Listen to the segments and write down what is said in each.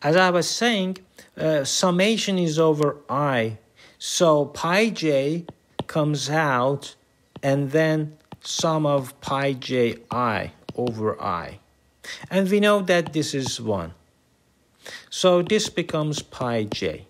as I was saying, summation is over I. So pi j comes out, and then sum of pi j I over I. And we know that this is 1. So this becomes pi j.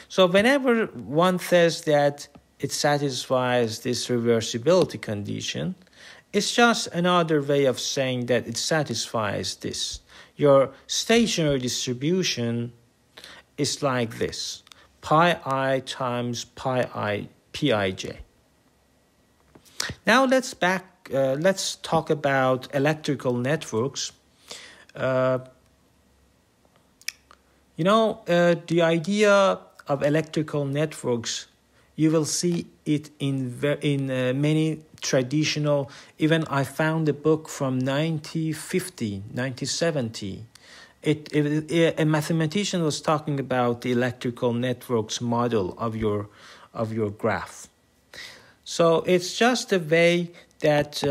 So whenever one says that it satisfies this reversibility condition, it's just another way of saying that it satisfies this. Your stationary distribution is like this: pi I times pi j. Now let's talk about electrical networks. The idea of electrical networks, you will see it in many traditional, even I found a book from 1970. A mathematician was talking about the electrical networks model of your graph. So it's just a way that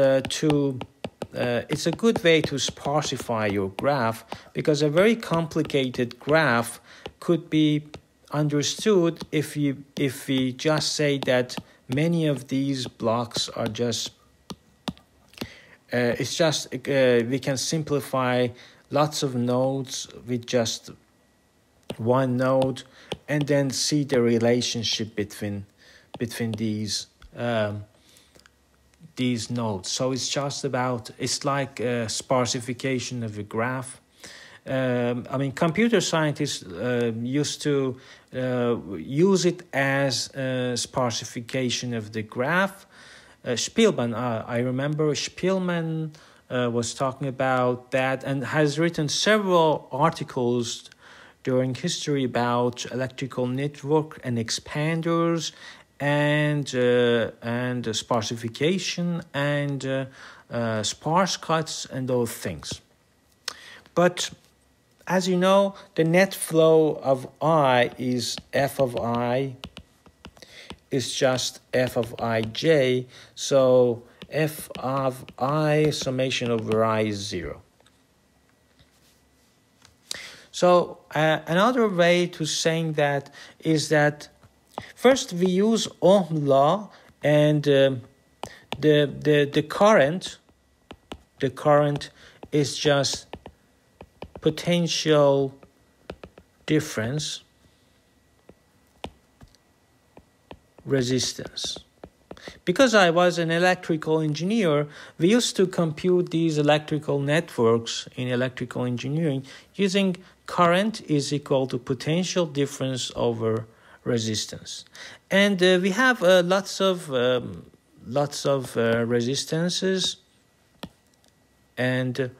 it's a good way to sparsify your graph, because a very complicated graph could be understood if we just say that many of these blocks are just we can simplify lots of nodes with just one node, and then see the relationship between these nodes. So it's like a sparsification of a graph. Computer scientists used to use it as sparsification of the graph. Spielmann, I remember Spielmann was talking about that and has written several articles during history about electrical network and expanders and sparsification and sparse cuts and those things. But as you know, the net flow of I is f of I is just f of ij. So f of I summation over I is 0. So another way to saying that is that first we use Ohm law, and the current is just potential difference resistance. Because I was an electrical engineer, we used to compute these electrical networks in electrical engineering using current is equal to potential difference over resistance. And we have lots of resistances, and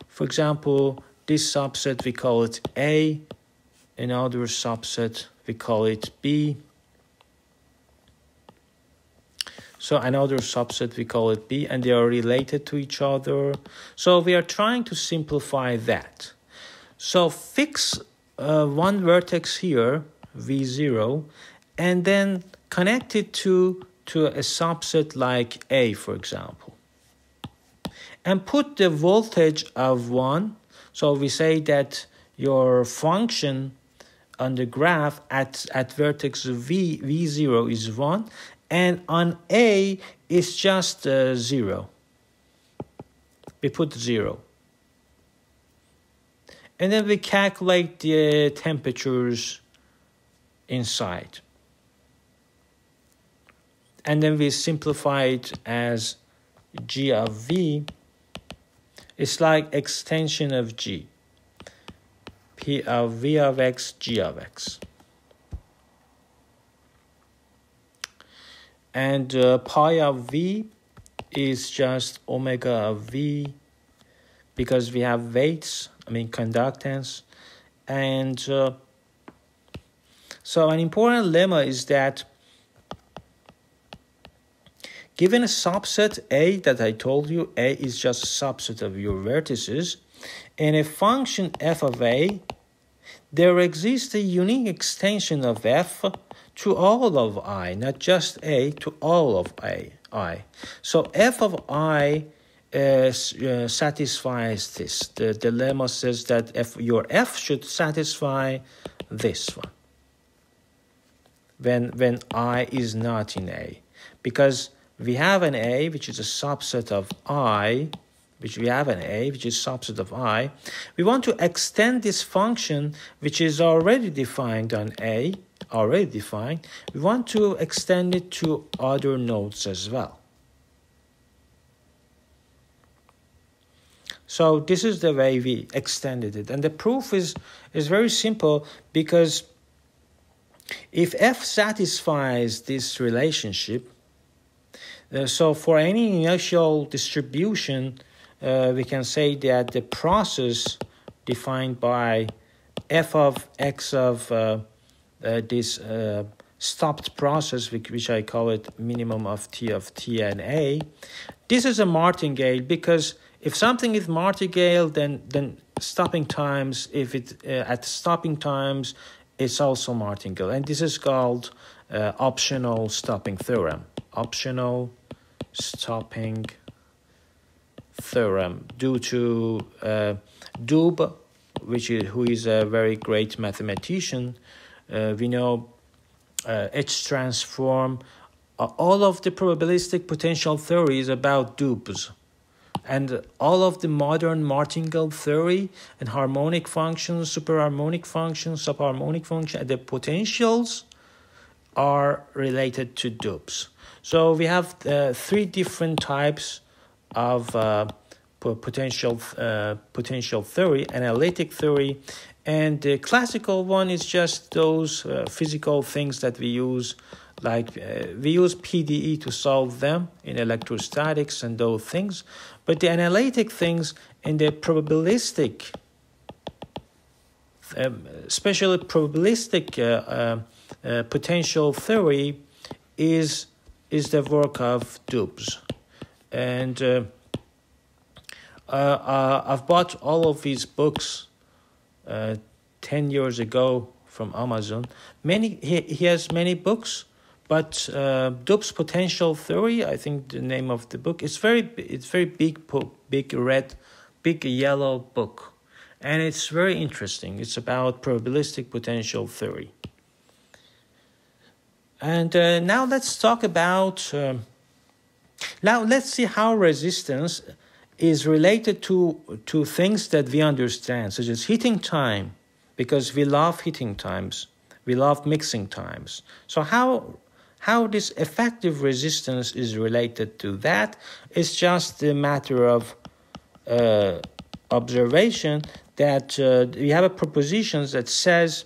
for example, this subset we call it A, another subset we call it B. So another subset we call it B, and they are related to each other. So we are trying to simplify that. So fix one vertex here, V0, and then connect it to a subset like A, for example. And put the voltage of 1. So we say that your function on the graph at vertex V0 is 1. And on A is just 0. We put 0. And then we calculate the temperatures inside. And then we simplify it as G of V. It's like extension of G. P of V of X, G of X. And pi of V is just omega of V, because we have weights, conductance. And so an important lemma is that given a subset A that I told you, A is just a subset of your vertices, and a function f of A, there exists a unique extension of f to all of I, not just A, to all of I. So f of I satisfies this. The lemma says that your f should satisfy this one when I is not in A, because we have an A which is a subset of I, which we have an A which is subset of I. We want to extend this function which is already defined on A, already defined. We want to extend it to other nodes as well. So this is the way we extended it. And the proof is very simple, because if f satisfies this relationship, so for any initial distribution, we can say that the process defined by f of x of this stopped process, which I call it minimum of t and a, this is a martingale, because if something is martingale, then stopping times, if it at stopping times, it's also martingale. And this is called optional stopping theorem. Optional stopping theorem, due to Doob, who is a very great mathematician. We know H transform. All of the probabilistic potential theory is about Doob's. And all of the modern martingale theory and harmonic functions, superharmonic functions, subharmonic functions, the potentials are related to Doob's. So we have three different types of potential theory: analytic theory, and the classical one is just those physical things that we use. Like we use PDE to solve them in electrostatics and those things. But the analytic things in the probabilistic, especially probabilistic potential theory is the work of Doob's. And I've bought all of his books 10 years ago from Amazon. He has many books. But Doob's potential theory, I think the name of the book, it's very big book, big yellow book, and it's very interesting. It's about probabilistic potential theory. And now let's talk about. Now let's see how resistance is related to things that we understand, such as heating time, because we love heating times, we love mixing times. So how this effective resistance is related to that is just a matter of observation, that we have a proposition that says,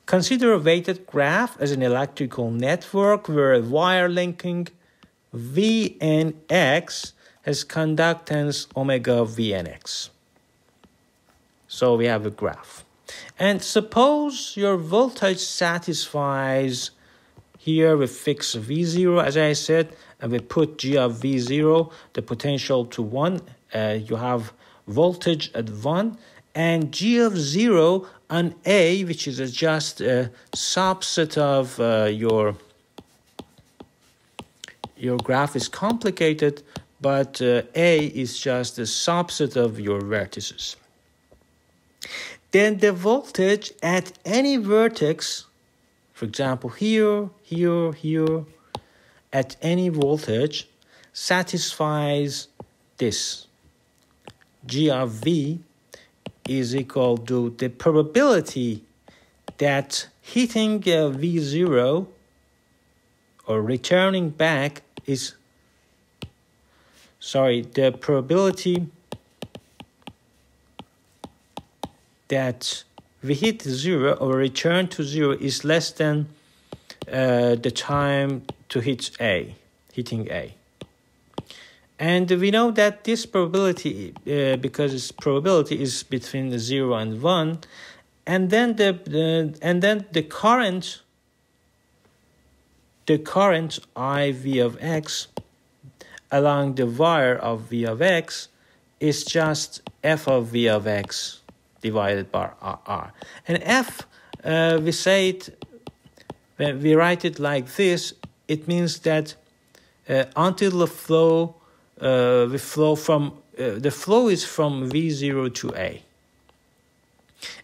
consider a weighted graph as an electrical network where a wire linking V and X has conductance omega V and X. So we have a graph. And suppose your voltage satisfies. Here we fix V0, as I said, and we put G of V0, the potential to 1. You have voltage at 1, and G of 0 on A, which is just a subset of your graph is complicated, but A is just a subset of your vertices. Then the voltage at any vertex, for example, here, at any voltage, satisfies this. G of V is equal to the probability that hitting V0 or returning back is, the probability that we hit 0 or return to 0 is less than the time to hitting A. And we know that this probability, because its probability is between 0 and 1, and then the current I V of X along the wire of V of X is just F of V of X divided by R. And F, when we write it like this, it means that until the flow we flow from the flow is from V0 to A,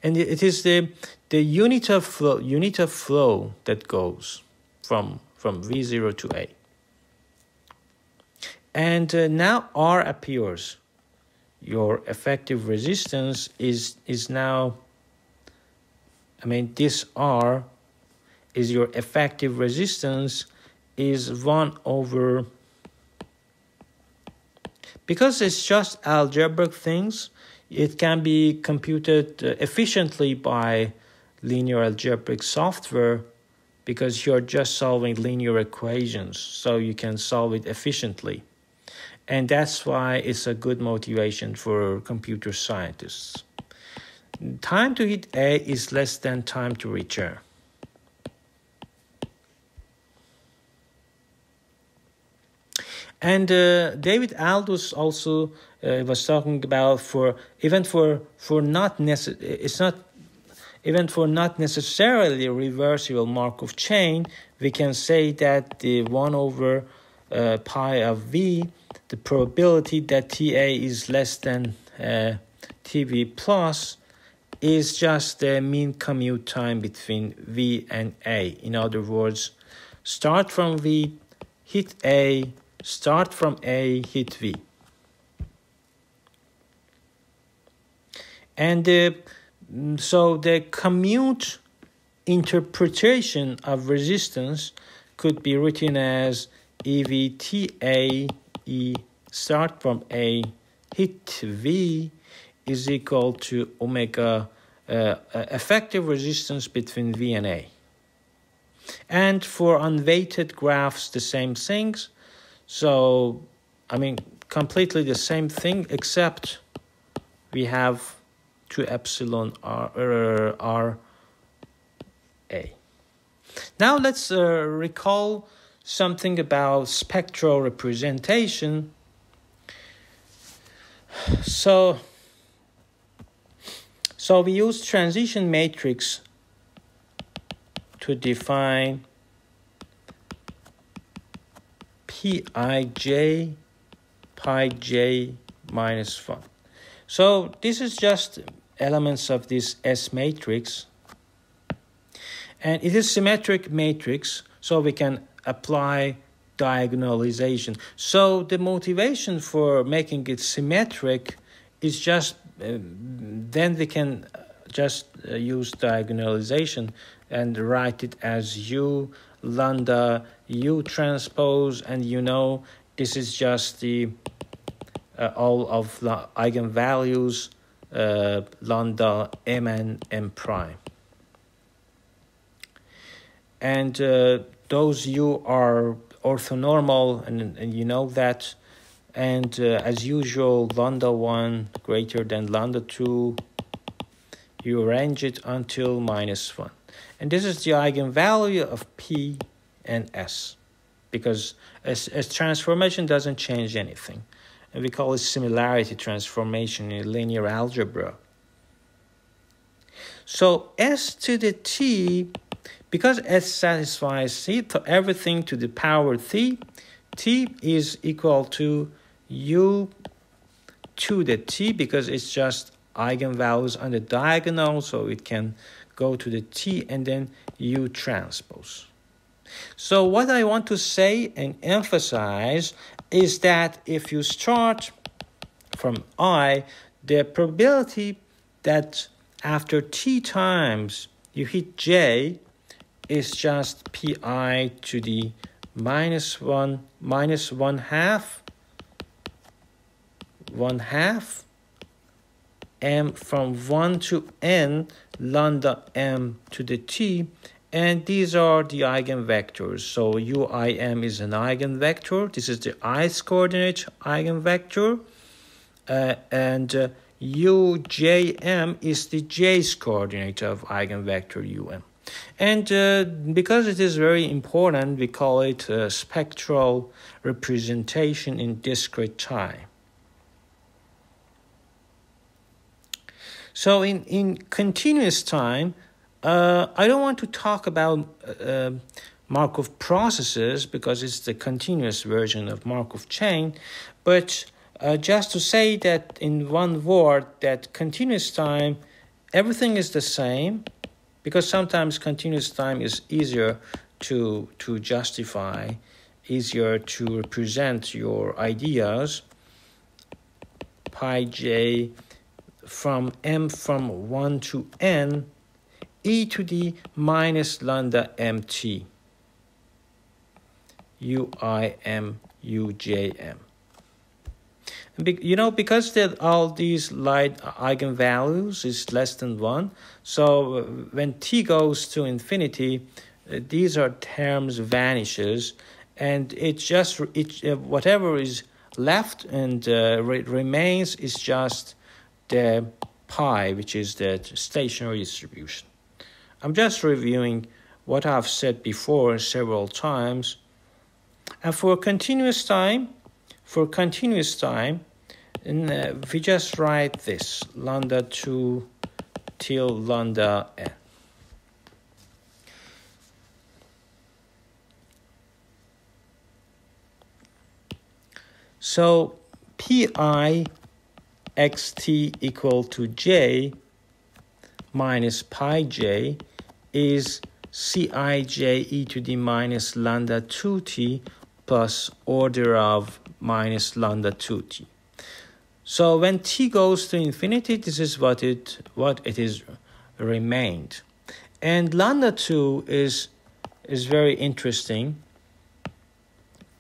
and it is the unit of flow that goes from V0 to A. And now R appears. Your effective resistance is now, this R is your effective resistance is 1 over, because it's just algebraic things, it can be computed efficiently by linear algebraic software, because you're just solving linear equations, so you can solve it efficiently. And that's why it's a good motivation for computer scientists. Time to hit A is less than time to return. And David Aldous also was talking about even for not necessarily reversible Markov chain, we can say that the 1 over pi of V, the probability that TA is less than TV plus, is just the mean commute time between V and A. In other words, start from V, hit A, start from A, hit V. And so the commute interpretation of resistance could be written as EVTA, E start from A, hit V, is equal to omega effective resistance between V and A. And for unweighted graphs, the same things. So, completely the same thing, except we have 2 epsilon R A. Now let's recall something about spectral representation. So we use transition matrix to define Pij pi j minus 1. So this is just elements of this S matrix, and it is symmetric matrix, so we can apply diagonalization. So the motivation for making it symmetric is just then we can just use diagonalization and write it as U lambda U transpose, and this is just the all of the eigenvalues lambda m and m prime, and those U are orthonormal, and you know that, and as usual lambda 1 greater than lambda 2, you arrange it until -1, and this is the eigenvalue of P and S, because as transformation doesn't change anything, and we call it similarity transformation in linear algebra. So S to the T, because S satisfies C, so everything to the power T is equal to U to the T, because it's just eigenvalues on the diagonal, so it can go to the T and then U transpose. So what I want to say and emphasize is that if you start from I, the probability that after T times you hit J is just Pi to the -1 minus 1/2 m from 1 to n lambda m to the T, and these are the eigenvectors. So UIM is an eigenvector. This is the i's coordinate eigenvector, and UJM is the j's coordinate of eigenvector UM. And because it is very important, we call it spectral representation in discrete time. So in continuous time, I don't want to talk about Markov processes because it's the continuous version of Markov chain. But just to say that in one word, that continuous time, everything is the same, because sometimes continuous time is easier to justify, easier to represent your ideas. Pi j from m from 1 to n e to the minus lambda mt uim ujm. Because that all these light eigenvalues is less than 1, so when t goes to infinity, these are terms vanishes, and whatever is left and remains is just the pi, which is the stationary distribution. I'm just reviewing what I've said before several times. And for continuous time, we just write this, lambda 2 till lambda n. So pi xt equal to j minus pi j is cij e to the minus lambda 2t plus order of minus lambda 2t. So when t goes to infinity, this is what it is remained. And lambda 2 is very interesting,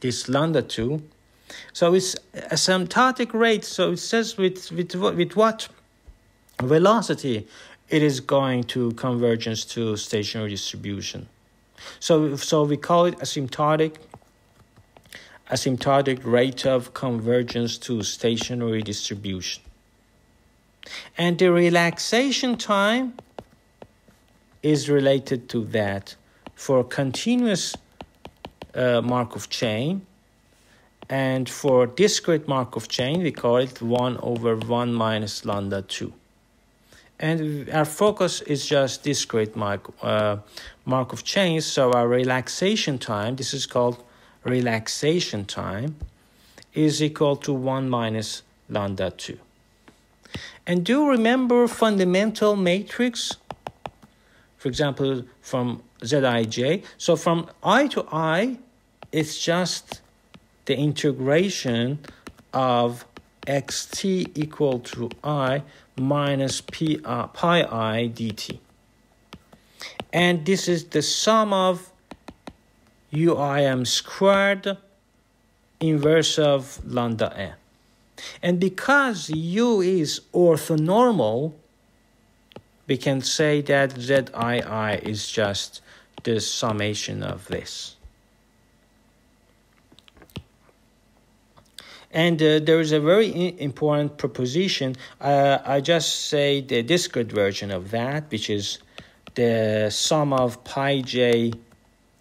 this lambda 2. So it's asymptotic rate, so it says with what velocity it is going to convergence to stationary distribution. So we call it asymptotic rate of convergence to stationary distribution. And the relaxation time is related to that. For continuous Markov chain, and for discrete Markov chain, we call it 1 over 1 minus lambda 2. And our focus is just discrete Markov chains, so our relaxation time, this is called relaxation time, is equal to 1 minus lambda 2. And do remember fundamental matrix, for example, from Zij. So from I to I, it's just the integration of xt equal to I minus pi I dt. And this is the sum of uim squared inverse of lambda n. And because u is orthonormal, we can say that Zii is just the summation of this. And there is a very important proposition. I just say the discrete version of that, which is the sum of pi j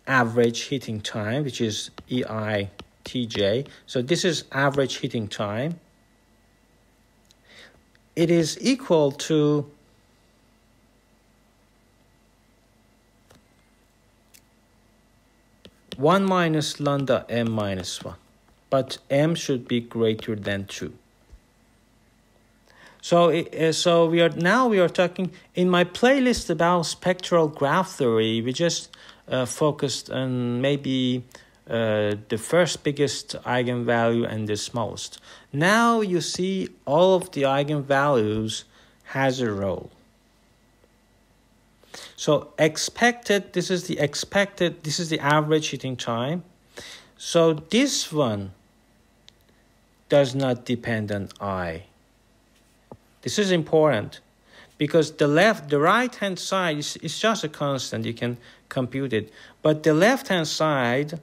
average heating time, which is EI TJ. So this is average heating time. It is equal to one minus lambda m minus 1. But m should be greater than 2. So we are talking in my playlist about spectral graph theory. We just focused on maybe the first biggest eigenvalue and the smallest. Now you see all of the eigenvalues has a role. So this is the average heating time. So this one does not depend on I. This is important because the right-hand side is just a constant. You can compute it. But the left-hand side,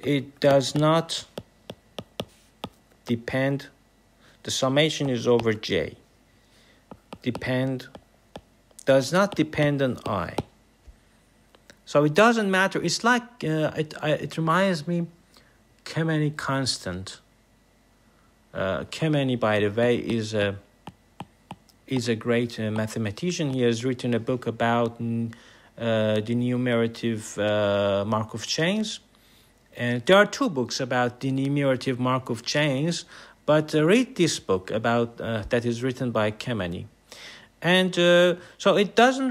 it does not depend. The summation is over J. Does not depend on I. So it doesn't matter. It's like, it reminds me, Kemeny constant. Kemeny, by the way, is a great mathematician. He has written a book about denumerative Markov chains. And there are 2 books about denumerative Markov chains, but read this book about that is written by Kemeny. And so it doesn't